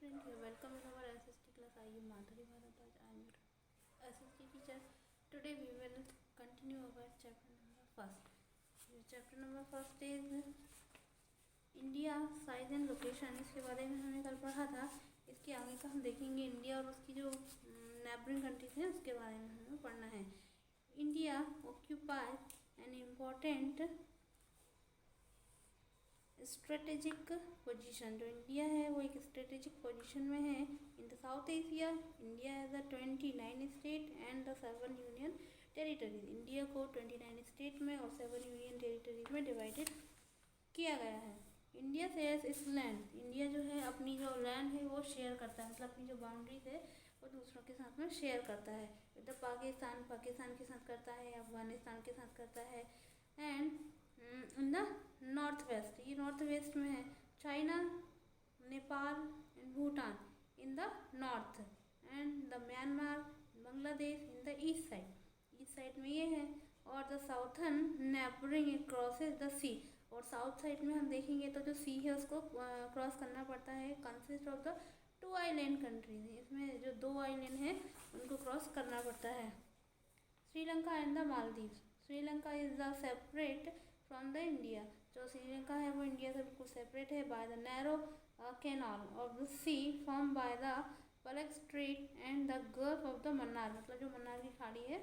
student, you welcome in our SST class. I am Madhuri Bharadwaj. I am your SST teacher. Today we will continue our chapter number first. Chapter number first is India size and location. इसके बारे में हमने कल पढ़ा था. इसके आगे का हम देखेंगे इंडिया और उसकी जो नेबरिंग कंट्रीज हैं उसके बारे में हमें पढ़ना है. India occupies an important strategic position. जो इंडिया है वो एक स्ट्रेटेजिक पोजीशन में है. In the south Asia India has the 29 state and the 7 union territories. India को 29 स्टेट में और 7 यूनियन टेरिटरीज में डिवाइडेड किया गया है. India shares it's land. India जो है अपनी जो लैंड है वो शेयर करता है, मतलब अपनी जो बाउंड्रीज है वो दूसरों के साथ में शेयर करता है. तो पाकिस्तान के साथ करता है, अफगानिस्तान के साथ करता है. And in the north west, ये नॉर्थ वेस्ट में है. China, Nepal and Bhutan in the north and the Myanmar, Bangladesh in the east side. East side में ये है. और the southern neighbouring crosses the sea. और साउथ साइड में हम देखेंगे तो जो सी है उसको क्रॉस करना पड़ता है. Consist of the 2 island countries. इसमें जो 2 आइलैंड हैं उनको क्रॉस करना पड़ता है. Sri Lanka and the Maldives. Sri Lanka is the separate from the India. जो श्रीलंका है वो इंडिया से बिल्कुल सेपरेट है by the narrow canal of the sea form by the Palk strait and the gulf of the Mannar. मतलब जो मन्नार की खाड़ी है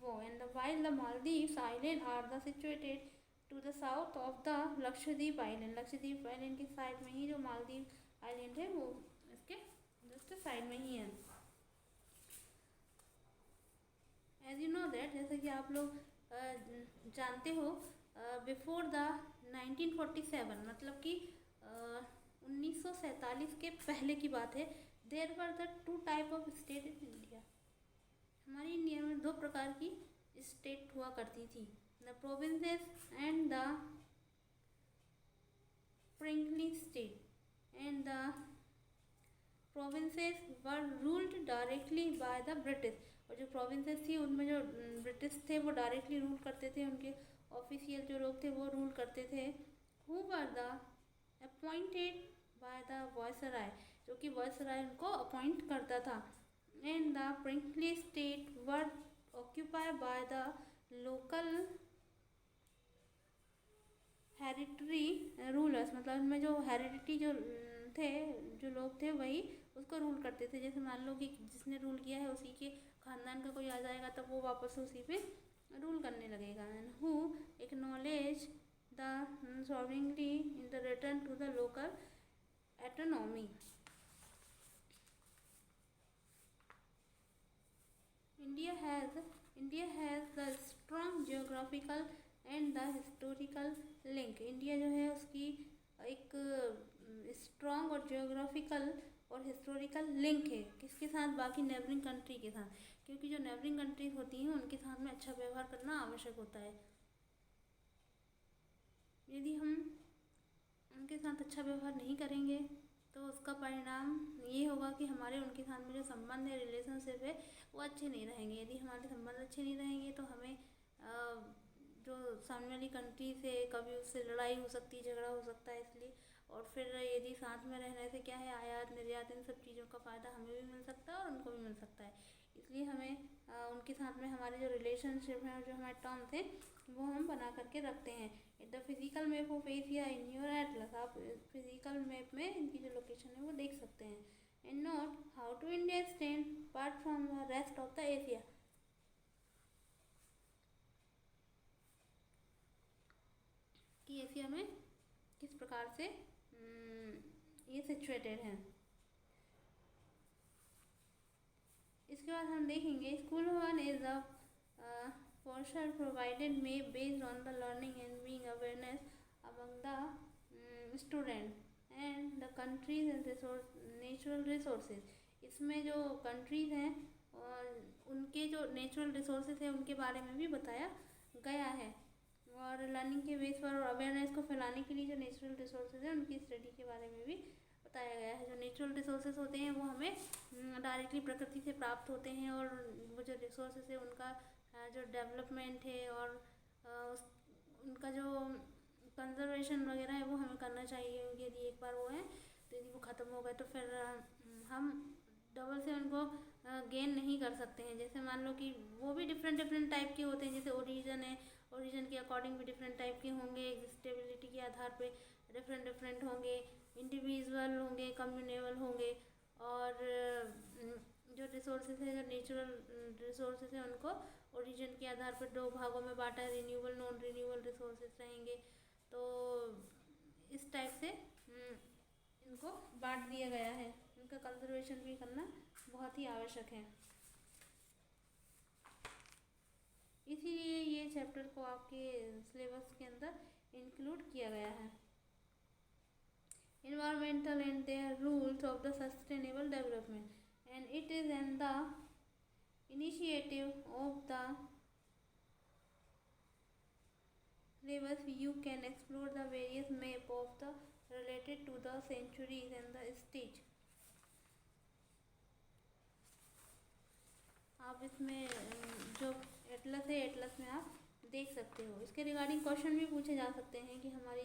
वो. And the while the Maldives island are the situated to the south of the Lakshadweep island. Lakshadweep island की side में ही जो Maldives island है वो इसके जस्ट साइड में ही है. एज यू नो दैट, जैसे कि आप लोग जानते हो, बिफोर द 1947, मतलब कि 1947 के पहले की बात है. There were the 2 type of state in India. हमारी इंडिया में 2 प्रकार की स्टेट हुआ करती थी. The provinces and the princely state. And the provinces were ruled directly by the British. और जो प्रोविंसेस थी उनमें जो ब्रिटिश थे वो डायरेक्टली रूल करते थे. उनके ऑफिशियल जो लोग थे वो रूल करते थे. Who were the appointed by the viceroy, जो कि वायसराय उनको अपॉइंट करता था. And the princely state were occupied by the local hereditary rulers. मतलब उनमें जो हेरिडिटी जो थे, जो लोग थे वही उसको रूल करते थे. जैसे मान लो कि जिसने रूल किया है उसी के खानदान का कोई आ जाएगा तब वो वापस उसी पे रूल करने लगेगा. And who acknowledge the sovereignty in the return to the local autonomy. India has the strong geographical and the historical link. India जो है उसकी एक स्ट्रॉन्ग और जियोग्राफिकल और हिस्टोरिकल लिंक है. किसके साथ? बाकी नेबरिंग कंट्री के साथ. क्योंकि जो नेबरिंग कंट्रीज होती हैं उनके साथ में अच्छा व्यवहार करना आवश्यक होता है. यदि हम उनके साथ अच्छा व्यवहार नहीं करेंगे तो उसका परिणाम ये होगा कि हमारे उनके साथ में जो संबंध है, रिलेशनशिप है, वो अच्छे नहीं रहेंगे. यदि हमारे संबंध अच्छे नहीं रहेंगे तो हमें जो सामने वाली कंट्री से कभी उससे लड़ाई हो सकती है, झगड़ा हो सकता है. इसलिए और फिर यदि साथ में रहने से क्या है, आयात निर्यात इन सब चीज़ों का फ़ायदा हमें भी मिल सकता है और उनको भी मिल सकता है. इसलिए हमें उनके साथ में हमारे जो रिलेशनशिप हैं और जो हमारे टर्म्स हैं वो हम बना करके रखते हैं. The physical map of Asia in your atlas. आप फिजिकल मैप में इनकी जो लोकेशन है वो देख सकते हैं. And note how to India stand apart from the rest of the Asia. कि एशिया में किस प्रकार से ये सिचुएटेड हैं. इसके बाद हम देखेंगे school one is a portion provided may based on the learning and being awareness among the student and the countries and natural resources. इसमें जो कंट्रीज हैं और उनके जो नेचुरल रिसोर्सेज हैं उनके बारे में भी बताया गया है. और लर्निंग के बेस पर और अवेयरनेस को फैलाने के लिए जो नेचुरल रिसोर्सेज हैं उनकी स्टडी के बारे में भी बताया गया है. जो नेचुरल रिसोर्सेज होते हैं वो हमें डायरेक्टली प्रकृति से प्राप्त होते हैं और वो जो रिसोर्सेज है उनका जो डेवलपमेंट है और उनका जो कंजर्वेशन वगैरह है वो हमें करना चाहिए. यदि एक बार वो है यदि वो ख़त्म हो गए तो फिर हम डबल से उनको गेन नहीं कर सकते हैं। जैसे मान लो कि वो भी डिफरेंट डिफरेंट टाइप के होते हैं, जैसे ओरिजिन है, ओरिजिन के अकॉर्डिंग भी डिफरेंट टाइप के होंगे, एग्जिस्टेबिलिटी के आधार पे डिफरेंट डिफरेंट होंगे, इंडिविजुअल होंगे, कम्युनेबल होंगे, और जो रिसोर्सेज है, जो नेचुरल रिसोर्सेज है, उनको ओरिजिन के आधार पर दो भागों में बांटा है, रिन्यूएबल नॉन रिन्यूएबल रिसोर्सेज रहेंगे। तो इस टाइप से इनको बांट दिया गया है। इनका कंजर्वेशन भी करना बहुत ही आवश्यक है। इसीलिए ये चैप्टर को आपके सिलेबस के अंदर इंक्लूड किया गया है। Environmental and their rules of the sustainable development, and it is in the initiative of the syllabus you can explore the various map of the related to the centuries and the stage. आप इसमें जो Atlas है, Atlas में आप देख सकते हो। इसके रिगार्डिंग क्वेश्चन भी पूछे जा सकते हैं कि हमारी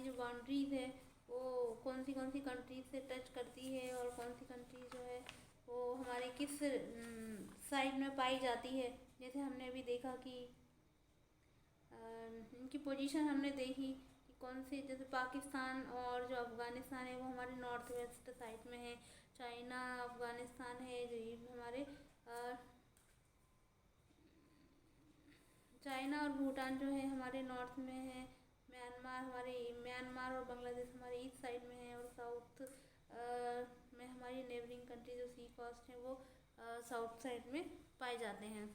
जो बाउंड्रीज है वो कौन सी कंट्रीज से टच करती है, और कौन सी कंट्री जो है वो हमारे किस साइड में पाई जाती है। जैसे हमने अभी देखा कि इनकी पोजीशन हमने देखी कि कौन सी, जैसे पाकिस्तान और जो अफ़गानिस्तान है वो हमारे नॉर्थ वेस्ट साइड में है, चाइना अफ़गानिस्तान है जो ये हमारे चाइना और भूटान जो है हमारे नॉर्थ में है, म्यांमार और बांग्लादेश हमारे ईस्ट साइड में है, और साउथ में हमारी नेबरिंग कंट्री जो सी कोस्ट है वो साउथ साइड में पाए जाते हैं।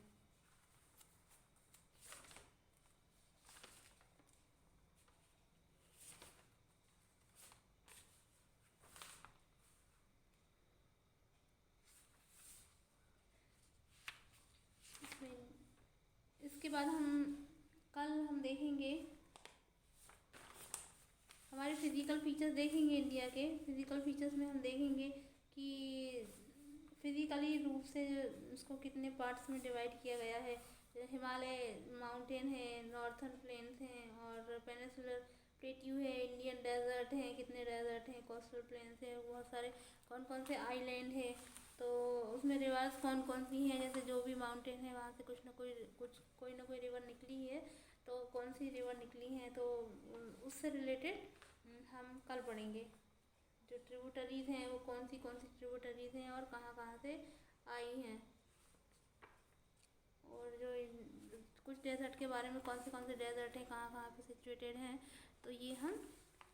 इसके बाद कल हम देखेंगे हमारे फिज़िकल फीचर्स देखेंगे। इंडिया के फिज़िकल फीचर्स में हम देखेंगे कि फिज़िकली रूप से उसको कितने पार्ट्स में डिवाइड किया गया है। हिमालय माउंटेन है, नॉर्थर्न प्लेन्स हैं, और पेनिनसुलर प्लेट्यू है, इंडियन डेजर्ट हैं, कितने डेजर्ट हैं, कोस्टल प्लेन्स हैं, बहुत सारे कौन कौन से आइलैंड है, तो उसमें रिवर्स कौन कौन सी हैं। जैसे जो भी माउंटेन है वहाँ से कोई ना कोई रिवर निकली है, तो कौन सी रिवर निकली है, तो उससे रिलेटेड हम कल पढ़ेंगे। जो ट्रिब्यूटरीज हैं वो कौन सी ट्रिब्यूटरीज हैं और कहाँ कहाँ से आई हैं, और जो कुछ डेजर्ट के बारे में कौन से डेजर्ट हैं, कहाँ कहाँ पे सिचुएटेड हैं, तो ये हम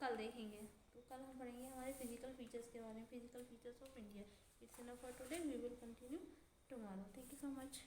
कल देखेंगे। तो कल हम पढ़ेंगे हमारे फिजिकल फीचर्स के बारे में, physical features of India. It's enough for today, we will continue tomorrow. Thank you so much.